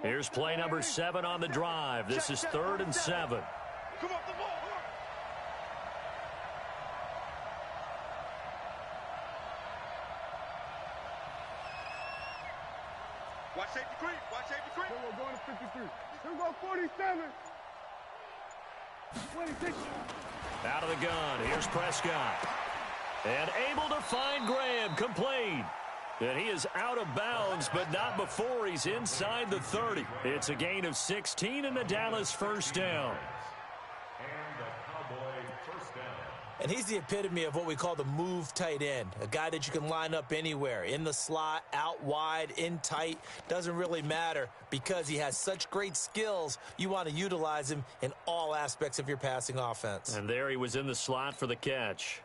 Here's play number 7 on the drive. This is 3rd and 7. Come off the ball. Watch safety creep. Watch safety creep. Here we're going to 53. Here we go 47. 26. Out of the gun. Here's Prescott. And able to find Graham. Complete. And he is out of bounds, but not before he's inside the 30. It's a gain of 16 and the Dallas first down. And he's the epitome of what we call the move tight end, a guy that you can line up anywhere, in the slot, out wide, in tight, doesn't really matter because he has such great skills. You want to utilize him in all aspects of your passing offense. And there he was in the slot for the catch.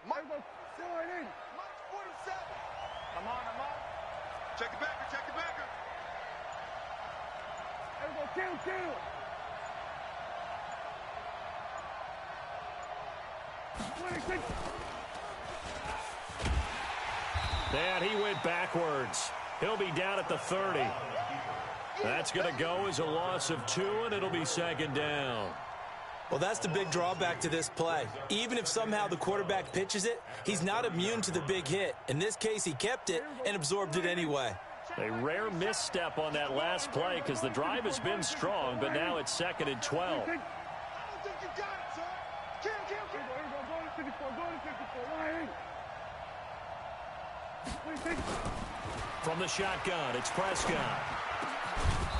Mike, go 47. I'm on. Check the backer. Here we go, kill. 26. And he went backwards. He'll be down at the 30. That's going to go as a loss of 2, and it'll be 2nd down. Well, that's the big drawback to this play. Even if somehow the quarterback pitches it, he's not immune to the big hit. In this case, he kept it and absorbed it anyway. A rare misstep on that last play because the drive has been strong, but now it's 2nd and 12. I don't think you got it, son. Kill. Go to 54. Line. 26. From the shotgun, it's Prescott.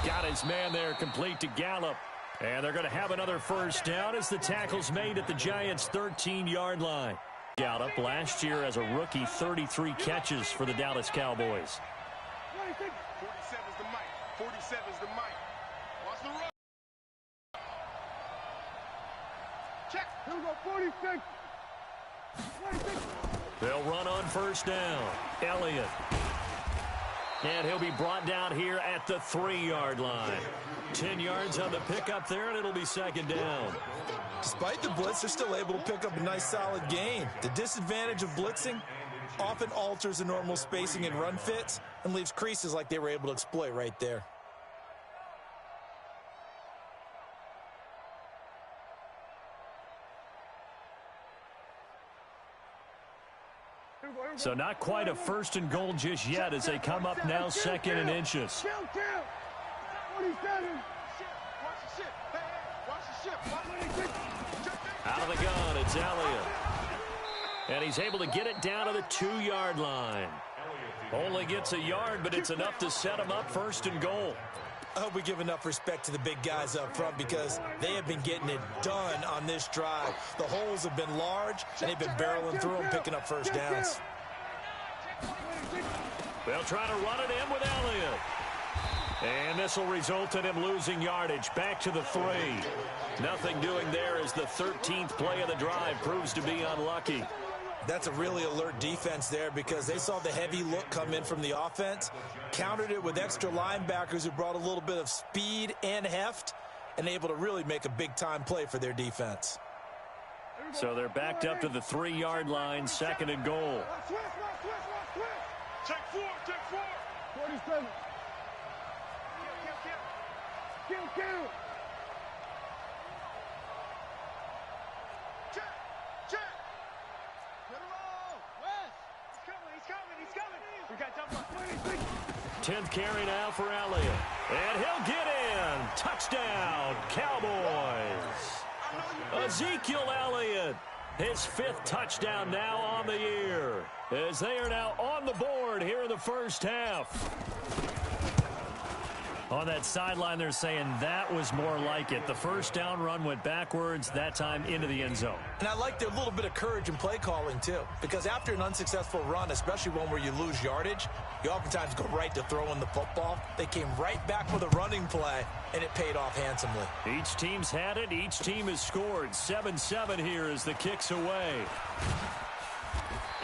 Got his man there, complete to Gallup. And they're going to have another first down as the tackle's made at the Giants' 13-yard line. Gallup last year as a rookie, 33 catches for the Dallas Cowboys. 47's the mic. 47's the mic. Watch the run. Check. Here we go, 46. 26. They'll run on first down. Elliott. And he'll be brought down here at the 3-yard line. 10 yards on the pickup there, and it'll be 2nd down. Despite the blitz, they're still able to pick up a nice, solid gain. The disadvantage of blitzing often alters the normal spacing and run fits and leaves creases like they were able to exploit right there. So not quite a 1st and goal just yet as they come up now 2nd and inches. Kill. 47. Watch the ship. Out of the gun, it's Elliott. And he's able to get it down to the 2-yard line. Only gets a yard, but it's enough to set him up 1st and goal. I hope we give enough respect to the big guys up front because they have been getting it done on this drive. The holes have been large, and they've been barreling through them, picking up first downs. They'll try to run it in with Elliott. And this will result in him losing yardage back to the 3. Nothing doing there as the 13th play of the drive proves to be unlucky. That's a really alert defense there because they saw the heavy look come in from the offense, countered it with extra linebackers who brought a little bit of speed and heft, and able to really make a big-time play for their defense. So they're backed up to the 3-yard line, 2nd and goal. Check 4. 47. Kill. Check. Let him roll. Wes. He's coming. We got jump on. 10th carry now for Elliott. And he'll get in. Touchdown, Cowboys. Ezekiel Elliott, his 5th touchdown now on the year, as they are now on the board here in the first half. On that sideline, they're saying that was more like it. The first down run went backwards, that time into the end zone. And I like their little bit of courage in play calling, too, because after an unsuccessful run, especially one where you lose yardage, you oftentimes go right to throwing the football. They came right back with a running play, and it paid off handsomely. Each team's had it. Each team has scored. 7-7 here as the kick's away.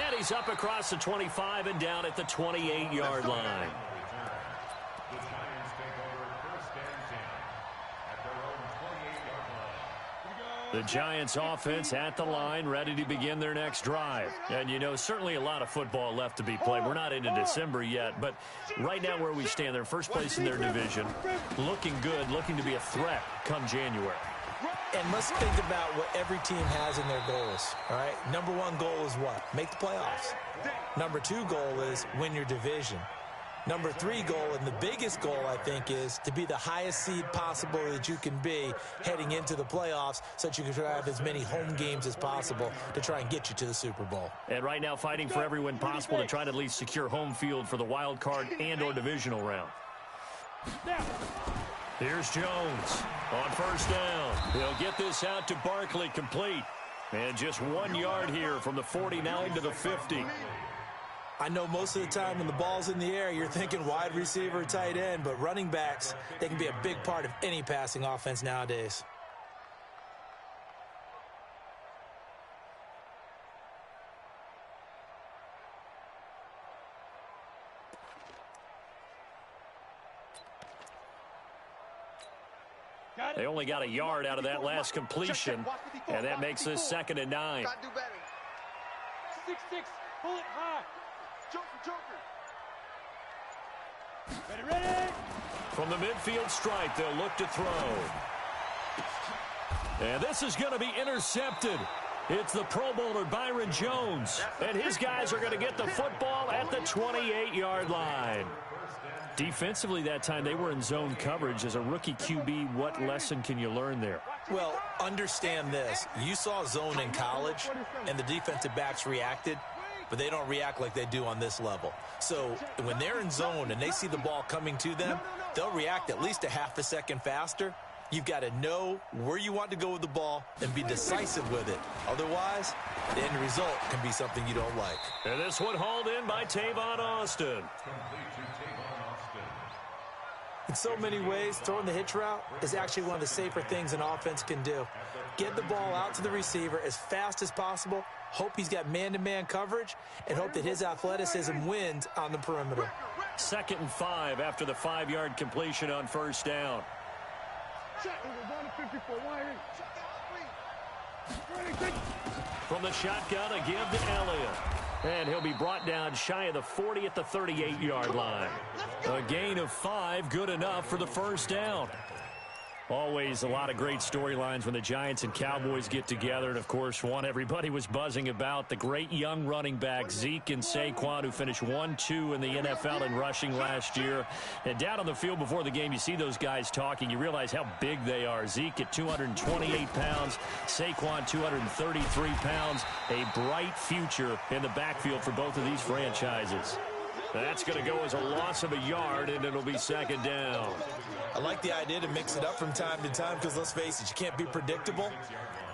And he's up across the 25 and down at the 28-yard line. The Giants offense at the line, ready to begin their next drive. And, you know, certainly a lot of football left to be played. We're not into December yet, but right now where we stand, they're first place in their division, looking good, looking to be a threat come January. And let's think about what every team has in their goals, all right? Number one goal is what? Make the playoffs. Number two goal is win your division. Number three goal, and the biggest goal, I think, is to be the highest seed possible that you can be heading into the playoffs so that you can try to have as many home games as possible to try and get you to the Super Bowl. And right now fighting for every win possible to try to at least secure home field for the wild card and or divisional round. Here's Jones on first down. He'll get this out to Barkley, complete. And just 1 yard here from the 49 to the 50. I know most of the time when the ball's in the air, you're thinking wide receiver, tight end, but running backs, they can be a big part of any passing offense nowadays. They only got a yard out of that last completion, and that makes this 2nd and 9. 6-6, pull it high. Joker. Ready. From the midfield stripe, they'll look to throw. And this is going to be intercepted. It's the Pro Bowler Byron Jones, and his guys are going to get the football at the 28-yard line. Defensively that time, they were in zone coverage. As a rookie QB, what lesson can you learn there? Well, understand this. You saw zone in college, and the defensive backs reacted, but they don't react like they do on this level. So when they're in zone and they see the ball coming to them, they'll react at least a half a second faster. You've got to know where you want to go with the ball and be decisive with it. Otherwise, the end result can be something you don't like. And this one hauled in by Tavon Austin. In so many ways, throwing the hitch route is actually one of the safer things an offense can do. Get the ball out to the receiver as fast as possible, hope he's got man-to-man coverage, and hope that his athleticism wins on the perimeter. 2nd and 5 after the 5-yard completion on first down. From the shotgun, a give to Elliott. And he'll be brought down shy of the 40 at the 38-yard line. A gain of 5, good enough for the first down. Always a lot of great storylines when the Giants and Cowboys get together. And, of course, one everybody was buzzing about, the great young running back Zeke and Saquon, who finished 1-2 in the NFL in rushing last year. And down on the field before the game, you see those guys talking. You realize how big they are. Zeke at 228 pounds, Saquon 233 pounds. A bright future in the backfield for both of these franchises. That's going to go as a loss of a yard, and it'll be 2nd down. I like the idea to mix it up from time to time because, let's face it, you can't be predictable.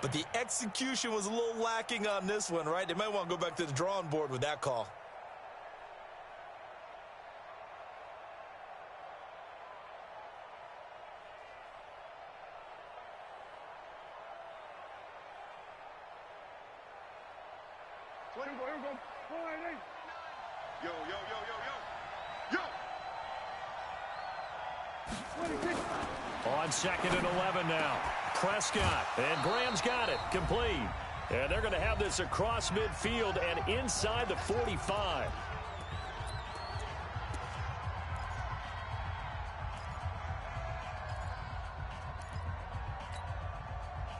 But the execution was a little lacking on this one, right? They might want to go back to the drawing board with that call. On 2nd and 11 now. Prescott, and Graham's got it, complete. And they're going to have this across midfield and inside the 45.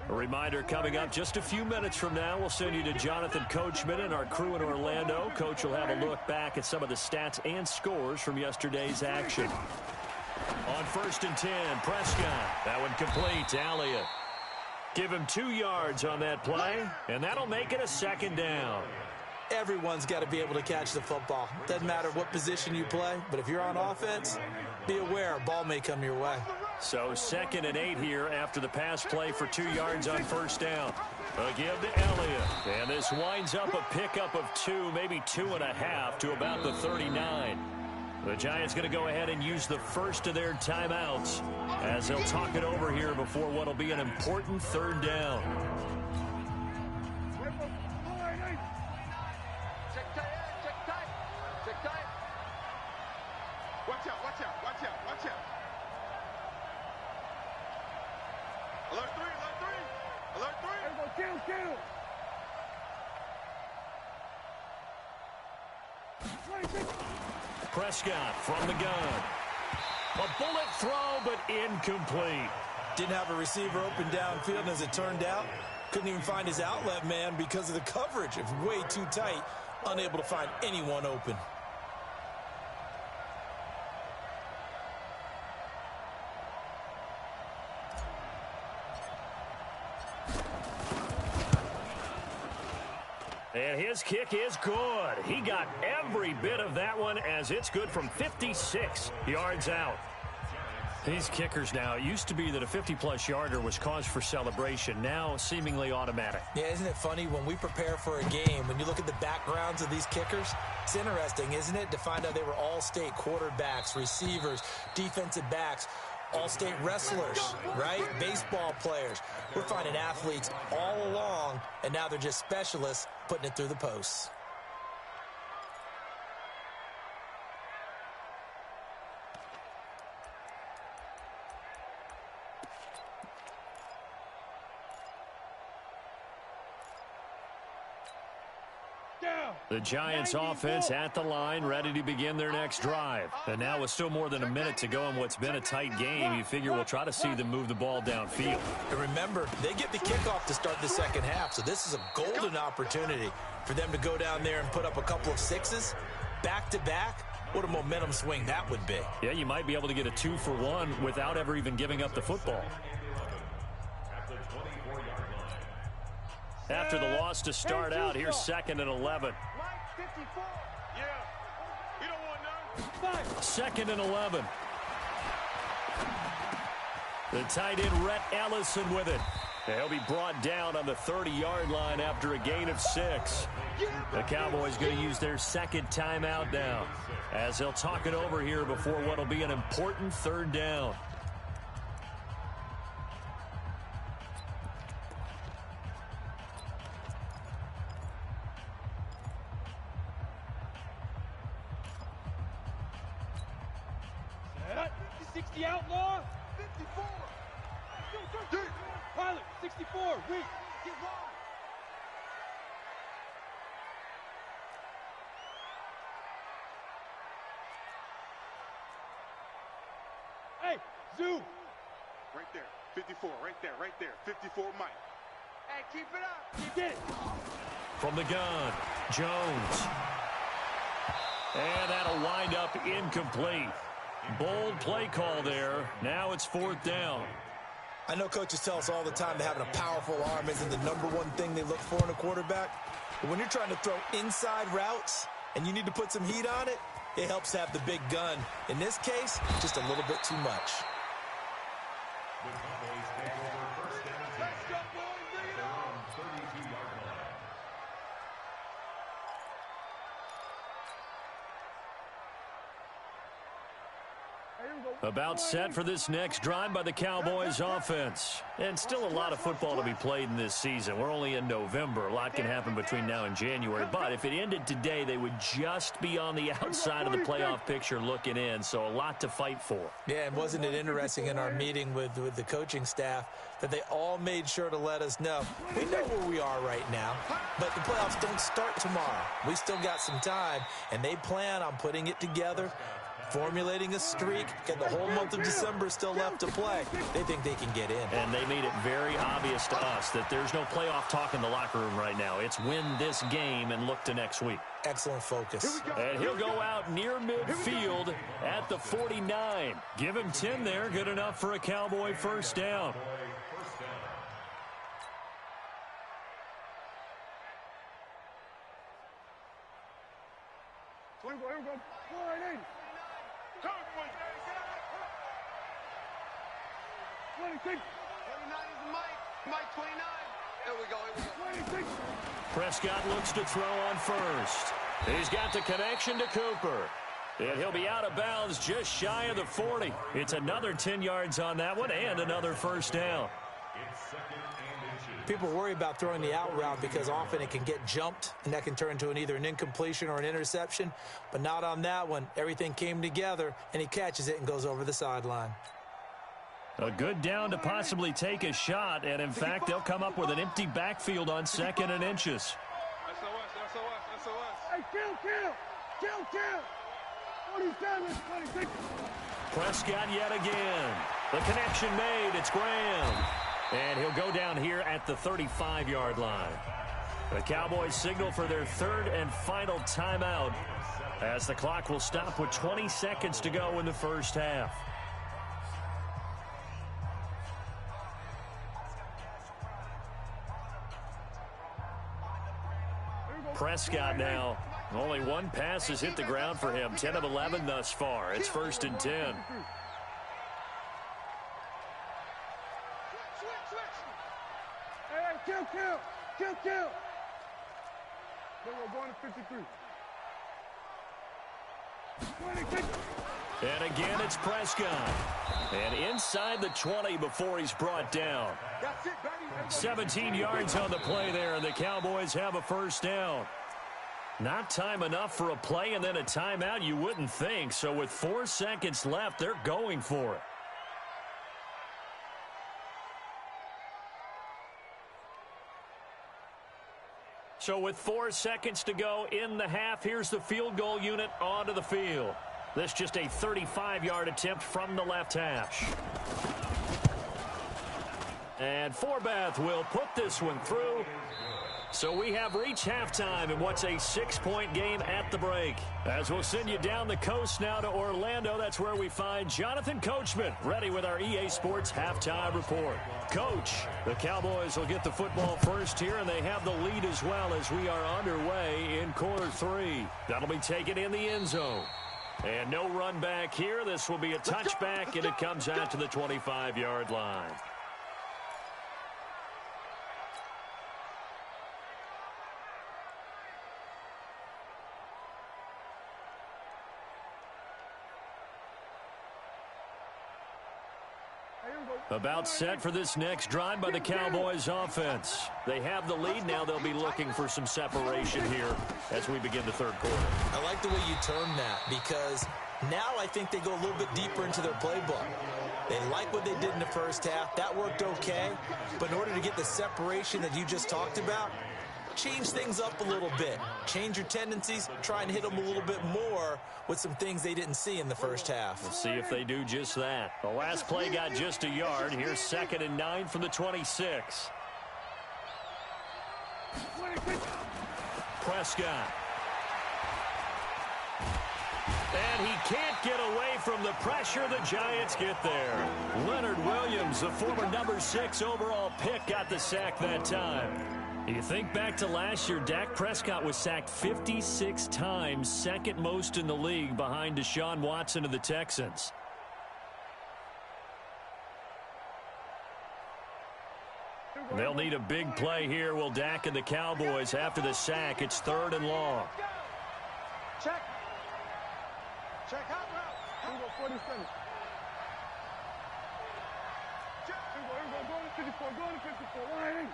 A reminder, coming up just a few minutes from now, we'll send you to Jonathan Coachman and our crew in Orlando. Coach will have a look back at some of the stats and scores from yesterday's action. On 1st and 10, Prescott. That one complete to Elliott. Give him 2 yards on that play, and that'll make it a 2nd down. Everyone's got to be able to catch the football. Doesn't matter what position you play, but if you're on offense, be aware a ball may come your way. So 2nd and 8 here after the pass play for 2 yards on first down. A give to Elliott. And this winds up a pickup of 2, maybe 2.5 to about the 39. The Giants going to go ahead and use the first of their timeouts as they'll talk it over here before what will be an important 3rd down. Watch out. Alert 3. Kill. 26. Prescott from the gun. A bullet throw, but incomplete. Didn't have a receiver open downfield, and as it turned out, couldn't even find his outlet man because of the coverage. It was way too tight, unable to find anyone open. And his kick is good. He got every bit of that one, as it's good from 56 yards out. These kickers now, it used to be that a 50-plus yarder was cause for celebration. Now, seemingly automatic. Yeah, isn't it funny when we prepare for a game, when you look at the backgrounds of these kickers, it's interesting, isn't it, to find out they were all-state quarterbacks, receivers, defensive backs, all-state wrestlers, right? Baseball players. We're finding athletes all along, and now they're just specialists putting it through the posts. The Giants offense at the line, ready to begin their next drive. And now with still more than a minute to go in what's been a tight game, you figure we'll try to see them move the ball downfield. And remember, they get the kickoff to start the second half, so this is a golden opportunity for them to go down there and put up a couple of sixes back-to-back. What a momentum swing that would be. Yeah, you might be able to get a 2-for-1 without ever even giving up the football. After the loss to start out, here's 2nd and 11. Yeah. You don't want none. 2nd and 11. The tight end, Rhett Ellison, with it. He'll be brought down on the 30-yard line after a gain of 6. The Cowboys going to use their second timeout now, as they'll talk it over here before what will be an important 3rd down. The outlaw, 54. Pilot, 64. Wait, get wide. Hey, zoom. Right there, 54. Right there. 54, Mike. Hey, keep it up. Keep it. From the gun, Jones. And that'll wind up incomplete. Bold play call there. Now it's 4th down. I know coaches tell us all the time that having a powerful arm isn't the #1 thing they look for in a quarterback. But when you're trying to throw inside routes and you need to put some heat on it, it helps to have the big gun. In this case, just a little bit too much. About set for this next drive by the Cowboys offense. And still a lot of football to be played in this season. We're only in November. A lot can happen between now and January. But if it ended today, they would just be on the outside of the playoff picture looking in. So a lot to fight for. Yeah, and wasn't it interesting in our meeting with the coaching staff that they all made sure to let us know, we know where we are right now, but the playoffs don't start tomorrow. We still got some time, and they plan on putting it together, formulating a streak, got the whole month of December still left to play. They think they can get in. And they made it very obvious to us that there's no playoff talk in the locker room right now. It's win this game and look to next week. Excellent focus. And he'll go out near midfield at the 49. Give him 10 there. Good enough for a Cowboy 1st down. Here we go. 480. 26. 29 is the Mike 29. There we go. 26. Prescott looks to throw on 1st. He's got the connection to Cooper. And he'll be out of bounds just shy of the 40. It's another 10 yards on that one and another 1st down. People worry about throwing the out route because often it can get jumped, and that can turn into either an incompletion or an interception. But not on that one. Everything came together, and he catches it and goes over the sideline. A good down to possibly take a shot, and in fact, they'll come up with an empty backfield on 2nd and inches. SOS. Hey, kill. 27, 26. Prescott yet again. The connection made. It's Graham. And he'll go down here at the 35-yard line. The Cowboys signal for their 3rd and final timeout as the clock will stop with 20 seconds to go in the first half. Prescott now. Only one pass has hit the ground for him. 10 of 11 thus far. It's 1st and 10. Hey, kill. Then we're going to 53. 26. And again, it's Prescott. And inside the 20 before he's brought down. That's it, baby. 17 yards on the play there, and the Cowboys have a first down. Not time enough for a play and then a timeout, you wouldn't think. So with 4 seconds left, they're going for it. So with 4 seconds to go in the half, here's the field goal unit onto the field. This just a 35-yard attempt from the left hash. And Forbath will put this one through. So we have reached halftime in what's a 6-point game at the break. As we'll send you down the coast now to Orlando, that's where we find Jonathan Coachman ready with our EA Sports halftime report. Coach, the Cowboys will get the football first here, and they have the lead as well as we are underway in quarter 3. That'll be taken in the end zone. And no run back here. This will be a touchback, and it comes out to the 25-yard line. About set for this next drive by the Cowboys offense. They have the lead. Now they'll be looking for some separation here as we begin the third quarter. I like the way you term that, because now I think they go a little bit deeper into their playbook. They like what they did in the first half. That worked okay. But in order to get the separation that you just talked about, change things up a little bit. Change your tendencies. Try and hit them a little bit more with some things they didn't see in the first half. We'll see if they do just that. The last play got just a yard. Here's 2nd and 9 from the 26. Prescott. And he can't get away from the pressure. The Giants get there. Leonard Williams, the former number 6 overall pick, got the sack that time. You think back to last year, Dak Prescott was sacked 56 times, 2nd most in the league behind Deshaun Watson of the Texans. They'll need a big play here, will Dak and the Cowboys after the sack. It's 3rd and long. Check out route. 47. Go to 54. Line.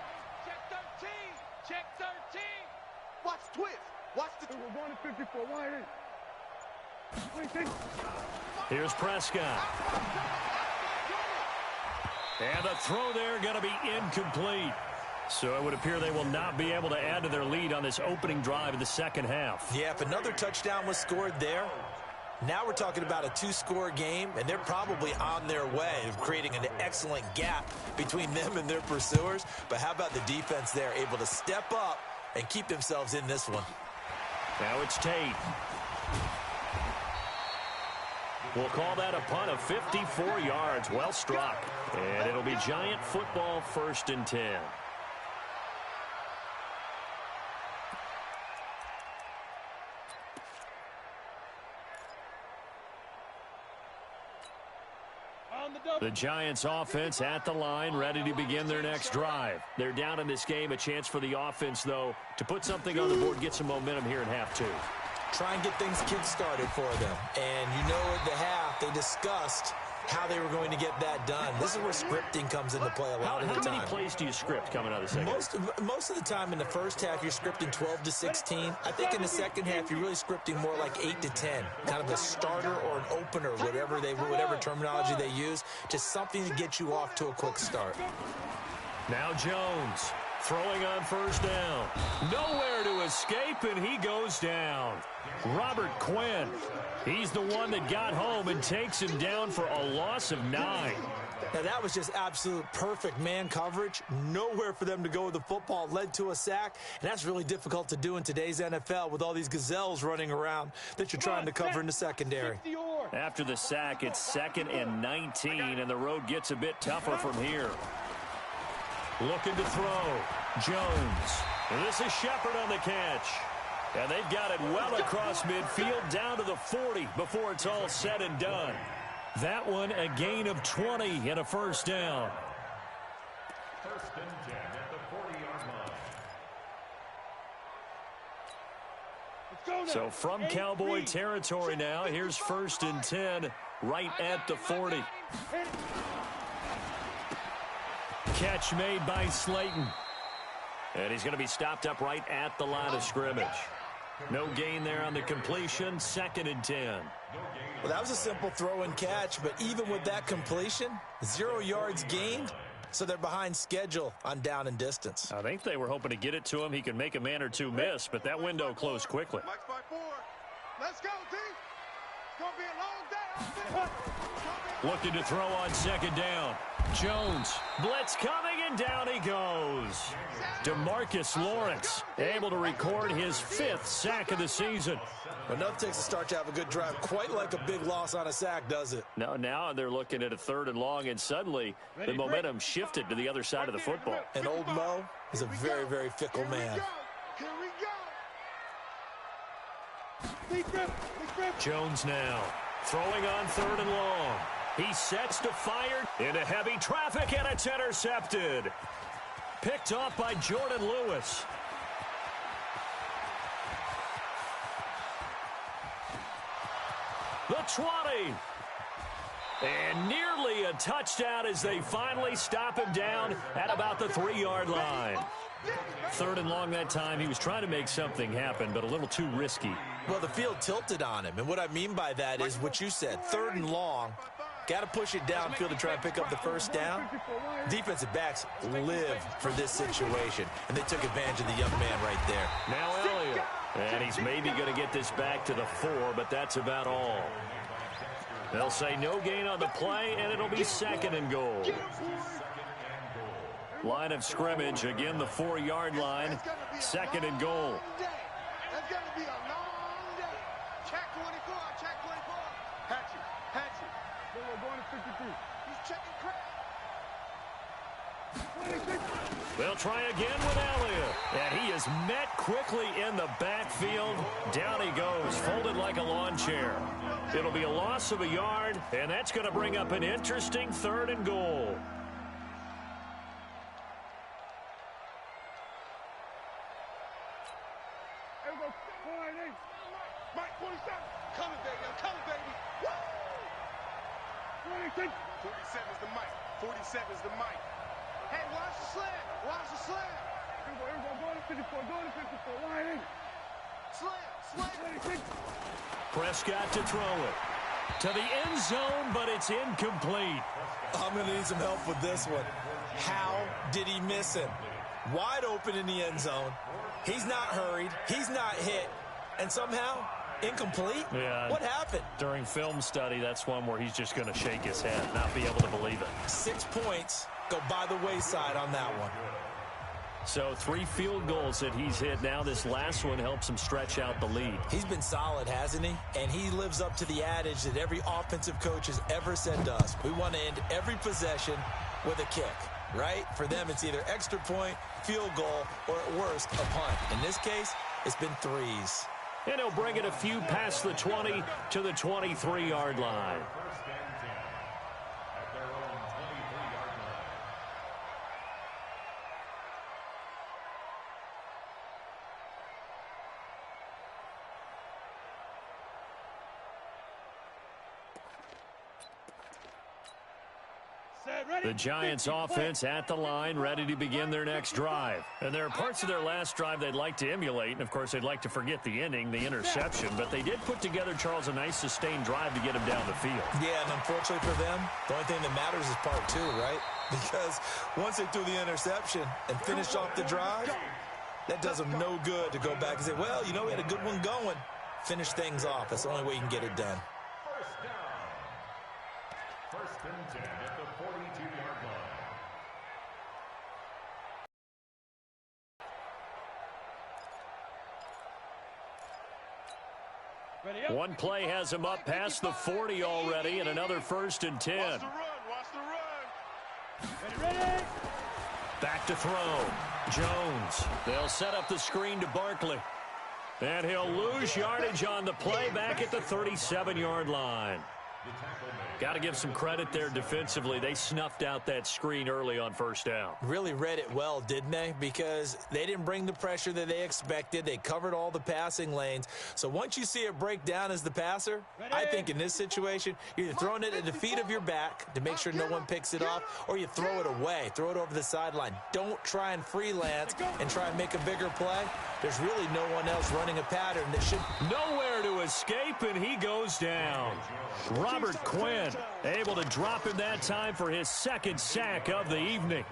Check 13. Watch twist. Watch the twist. We're going to 54. Line. 26. Here's Prescott. And the throw there going to be incomplete. So it would appear they will not be able to add to their lead on this opening drive of the second half. Yeah, if another touchdown was scored there, now we're talking about a 2-score game, and they're probably on their way of creating an excellent gap between them and their pursuers. But how about the defense there, able to step up and keep themselves in this one? Now it's Tate. We'll call that a punt of 54 yards. Well struck. And it'll be Giant football, 1st and 10. The Giants offense at the line, ready to begin their next drive. They're down in this game. A chance for the offense, though, to put something on the board, get some momentum here in half 2. Try and get things kick-started for them. And you know at the half, they discussed how they were going to get that done. This is where scripting comes into play a lot of the time. How many plays do you script coming out of the second? Most of the time in the first half, you're scripting 12 to 16. I think in the second half, you're really scripting more like 8 to 10. Kind of a starter or an opener, whatever terminology they use. Just something to get you off to a quick start. Now Jones throwing on first down. Nowhere to escape, and he goes down. Robert Quinn. He's the one that got home and takes him down for a loss of 9. Now, that was just absolute perfect man coverage. Nowhere for them to go with the football. Led to a sack, and that's really difficult to do in today's NFL with all these gazelles running around that you're trying to cover in the secondary. After the sack, it's 2nd and 19, and the road gets a bit tougher from here. Looking to throw. Jones. This is Shepard on the catch. And they've got it well across midfield down to the 40 before it's all said and done. That one a gain of 20 and a first down. First and 10 at the 40-yard line. So from Cowboy territory now, here's 1st and 10 right at the 40. Catch made by Slayton. And he's going to be stopped up right at the line of scrimmage. No gain there on the completion, 2nd and 10. Well, that was a simple throw and catch, but even with that completion, 0 yards gained, so they're behind schedule on down and distance. I think they were hoping to get it to him. He could make a man or two miss, but that window closed quickly. Mike's by 4. Let's go, team. It's going to be a long day. Looking to throw on 2nd down. Jones, blitz coming, and down he goes. DeMarcus Lawrence able to record his 5th sack of the season. Enough takes a start to have a good drive. Quite like a big loss on a sack, does it? Now they're looking at a 3rd and long, and suddenly the momentum shifted to the other side of the football. And old Mo is a very, very fickle man. Here we go. Jones now throwing on 3rd and long. He sets to fire into heavy traffic, and it's intercepted. Picked off by Jordan Lewis. The 20. And nearly a touchdown as they finally stop him down at about the 3-yard line. 3rd and long that time. He was trying to make something happen, but a little too risky. Well, the field tilted on him, and what I mean by that is what you said, 3rd and long. Got to push it downfield to try and pick up the first down. Defensive backs live for this situation, and they took advantage of the young man right there. Now Elliott, and he's maybe going to get this back to the 4, but that's about all. They'll say no gain on the play, and it'll be 2nd and goal. Line of scrimmage, again the 4-yard line, 2nd and goal. That's going to be a long day. Check 24, check 24. Hatchet. Going to 53. He's checking crap. They'll try again with Elliott. And he is met quickly in the backfield. Down he goes, folded like a lawn chair. It'll be a loss of a yard, and that's going to bring up an interesting 3rd and goal. Mike, 47. Coming, baby. I'm coming, baby. Woo! 47 is the mic. 47 is the mic. Hey, watch the slam. Watch the slam. Here we go. Go to 54. Go to 54. Line in. Slam. Prescott to throw it. To the end zone, but it's incomplete. I'm going to need some help with this one. How did he miss him? Wide open in the end zone. He's not hurried. He's not hit. And somehow, incomplete? Yeah. What happened? During film study, that's one where he's just going to shake his head, not be able to believe it. 6 points go by the wayside on that one. So 3 field goals that he's hit now. This last one helps him stretch out the lead. He's been solid, hasn't he? And he lives up to the adage that every offensive coach has ever said to us. We want to end every possession with a kick, right? For them, it's either extra point, field goal, or at worst, a punt. In this case, it's been 3s. And he'll bring it a few past the 20 to the 23-yard line. The Giants offense at the line, ready to begin their next drive. And there are parts of their last drive they'd like to emulate, and of course they'd like to forget the inning, the interception, but they did put together, Charles, a nice sustained drive to get him down the field. Yeah, and unfortunately for them, the only thing that matters is part two, right? Because once they threw the interception and finished off the drive, that does them no good to go back and say, well, you know, we had a good one going. Finish things off. That's the only way you can get it done. First down. First and 10 at the 42-yard line. One play has him up past the 40 already, and another 1st and 10. Watch the run. Watch the run. Ready. Back to throw. Jones. They'll set up the screen to Barkley. And he'll lose yardage on the play back at the 37-yard line. Got to give some credit there defensively. They snuffed out that screen early on first down. Really read it well, didn't they? Because they didn't bring the pressure that they expected. They covered all the passing lanes. So once you see it break down as the passer, I think in this situation, you're either throwing it at the feet of your back to make sure no one picks it off, or you throw it away. Throw it over the sideline. Don't try and freelance and try and make a bigger play. There's really no one else running a pattern that should... Nowhere to escape, and he goes down. Robert Quinn able to drop him that time for his 2nd sack of the evening.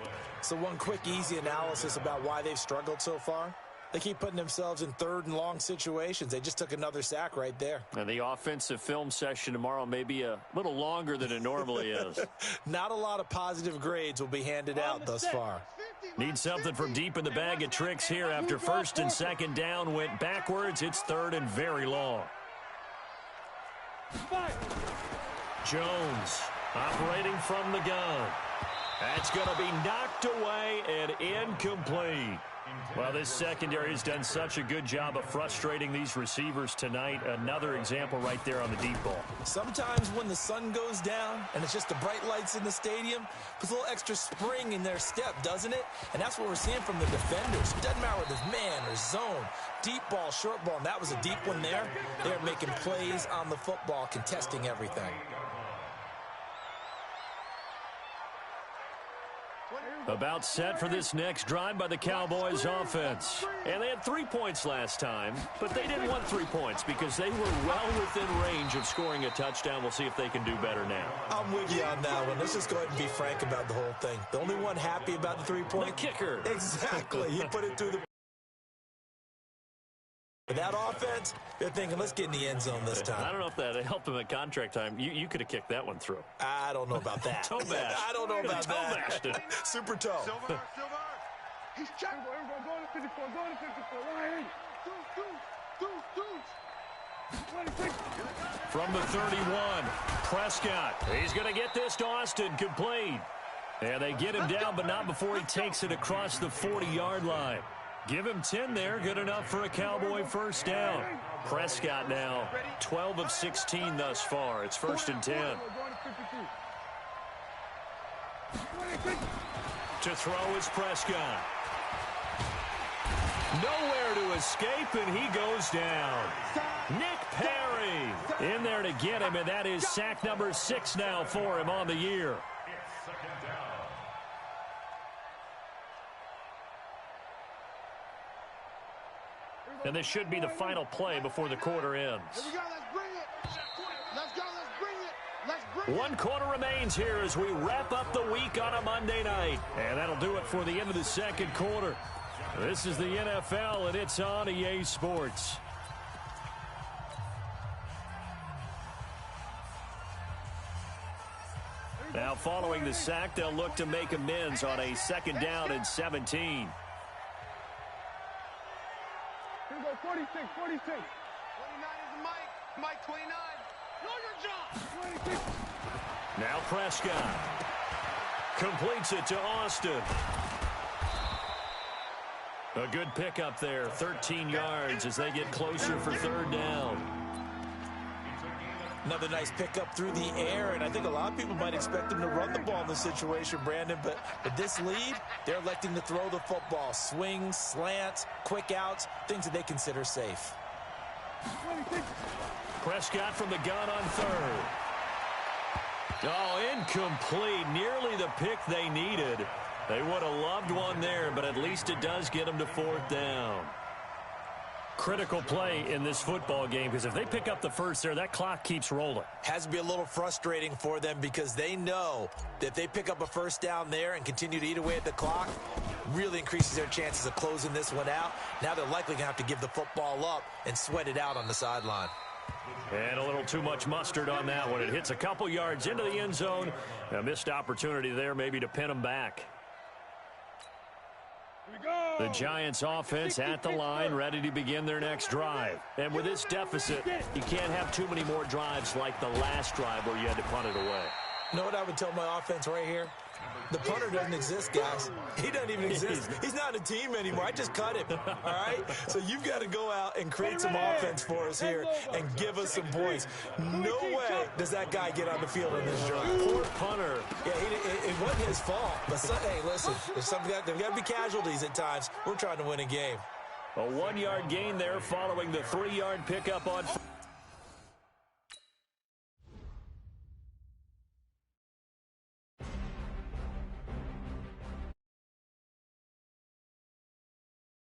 So one quick, easy analysis about why they've struggled so far. They keep putting themselves in 3rd and long situations. They just took another sack right there. And the offensive film session tomorrow may be a little longer than it normally is. Not a lot of positive grades will be handed out thus far. Need something from deep in the bag of tricks here after 1st and 2nd down went backwards. It's 3rd and very long. Jones operating from the gun. That's going to be knocked away and incomplete. Well, this secondary has done such a good job of frustrating these receivers tonight. Another example right there on the deep ball. Sometimes when the sun goes down and it's just the bright lights in the stadium, puts a little extra spring in their step, doesn't it? And that's what we're seeing from the defenders. Doesn't matter whether it's man or zone, deep ball, short ball, and that was a deep one there. They're making plays on the football, contesting everything. About set for this next drive by the Cowboys offense. And they had 3 points last time, but they didn't want 3 points because they were well within range of scoring a touchdown. We'll see if they can do better now. I'm with you on that one. Let's just go ahead and be frank about the whole thing. The only one happy about the 3-point... The kicker. Exactly. He put it through the... That offense, they're thinking, let's get in the end zone this time. I don't know if that helped him at contract time. You could have kicked that one through. I don't know about that. Toe bash. I don't know about that. Toe bashed it. Super toe. Silver. He's checking. Go to 54. Go to 54. Right. Deuce. From the 31, Prescott. He's going to get this to Austin complete. And they get him down, but not before he takes it across the 40-yard line. Give him 10 there. Good enough for a Cowboy first down. Prescott now 12 of 16 thus far. It's 1st and 10. To throw is Prescott. Nowhere to escape, and he goes down. Nick Perry in there to get him, and that is sack number 6 now for him on the year. It's 2nd down. And this should be the final play before the quarter ends. Here we go. Let's bring it. Let's go. Let's bring it. Let's bring it. 1 quarter remains here as we wrap up the week on a Monday night. And that'll do it for the end of the 2nd quarter. This is the NFL, and it's on EA Sports. Now, following the sack, they'll look to make amends on a 2nd down and 17. Here we go. 46. 29 is the Mike. Mike 29. Know your job. 26. Now Prescott completes it to Austin. A good pickup there, 13 yards as they get closer for 3rd down. Another nice pickup through the air, and I think a lot of people might expect them to run the ball in this situation, Brandon, but with this lead, they're electing to throw the football. Swings, slants, quick outs, things that they consider safe. 26. Prescott from the gun on 3rd. Oh, incomplete. Nearly the pick they needed. They would have loved one there, but at least it does get them to 4th down. Critical play in this football game, because if they pick up the first there, that clock keeps rolling. Has to be a little frustrating for them because they know that if they pick up a first down there and continue to eat away at the clock, really increases their chances of closing this one out. Now they're likely going to have to give the football up and sweat it out on the sideline. And a little too much mustard on that one. It hits a couple yards into the end zone. A missed opportunity there maybe to pin them back. The Giants offense at the line, ready to begin their next drive. And with this deficit, you can't have too many more drives like the last drive where you had to punt it away. You know what I would tell my offense right here? The punter doesn't exist, guys. He doesn't even exist. He's not a team anymore. I just cut him, all right? So you've got to go out and create some offense for us here and give us some points. No way does that guy get on the field on this drive. Poor punter. Yeah, it wasn't his fault. But, hey, listen, there's got to be casualties at times. We're trying to win a game. A 1-yard gain there following the 3-yard pickup on